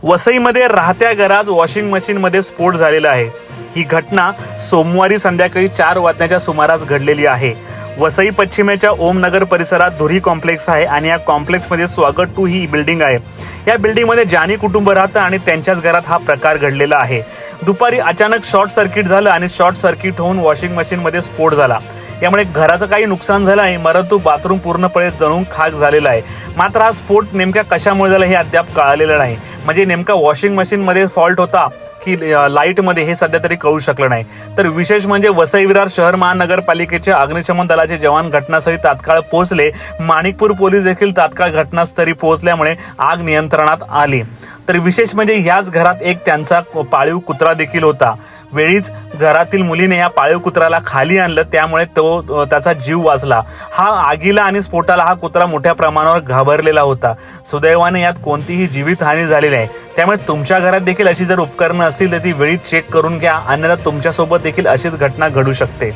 वसईमध्ये राहत्या घरात वॉशिंग मशीनमध्ये स्फोट झालेला आहे। ही घटना सोमवारी संध्याकाळी 4 वाजण्याच्या सुमारास घडलेली आहे। वसई पश्चिमेच्या ओमनगर परिसरात धुरी कॉम्प्लेक्स आहे आणि या कॉम्प्लेक्समध्ये स्वागत 2 ही बिल्डिंग आहे। या बिल्डिंगमध्ये जानी कुटुंब राहतं आणि त्यांच्याच घरात हा प्रकार घडलेला आहे। दुपारी अचानक शॉर्ट सर्किट झालं आणि शॉर्ट सर्किट होऊन वॉशिंग मशीनमध्ये स्फोट झाला। यामुळे घराचं काही नुकसान झालं आहे, परंतु बाथरूम पूर्णपणे जळून खाक झालेला आहे। मात्र हा स्फोट नेमका कशामुळे झाला हे अद्याप कळालेलं नाही। म्हणजे नेमका वॉशिंग मशीनमध्ये फॉल्ट होता की लाईटमध्ये हे सध्या तरी कळू शकलं नाही। तर विशेष म्हणजे वसई-विरार शहर महानगरपालिकेचे अग्निशमन दलाचे जवान घटनास्थळी तात्काळ पोहोचले। माणिकपूर पोलीस देखील तात्काळ घटनास्थळी पोहोचल्यामुळे आग नियंत्रणात आली। तर विशेष म्हणजे ह्याच घरात एक त्यांचा पाळीव कुत्रा देखील होता। वेळीच घरातील मुलीने या पाळीव कुत्र्याला खाली आणलं, त्यामुळे त्याचा जीव वाचला। हा आगीला आणि स्फोटाला हा कुत्रा मोठ्या प्रमाणावर घाबरलेला होता। सुदैवाने यात कोणतीही जीवितहानी झालेली नाही। त्यामुळे तुमच्या घरात देखील अशी जर उपकरणं असतील तर ती वेळी चेक करून घ्या, अन्यथा तुमच्यासोबत देखील अशीच घटना घडू शकते।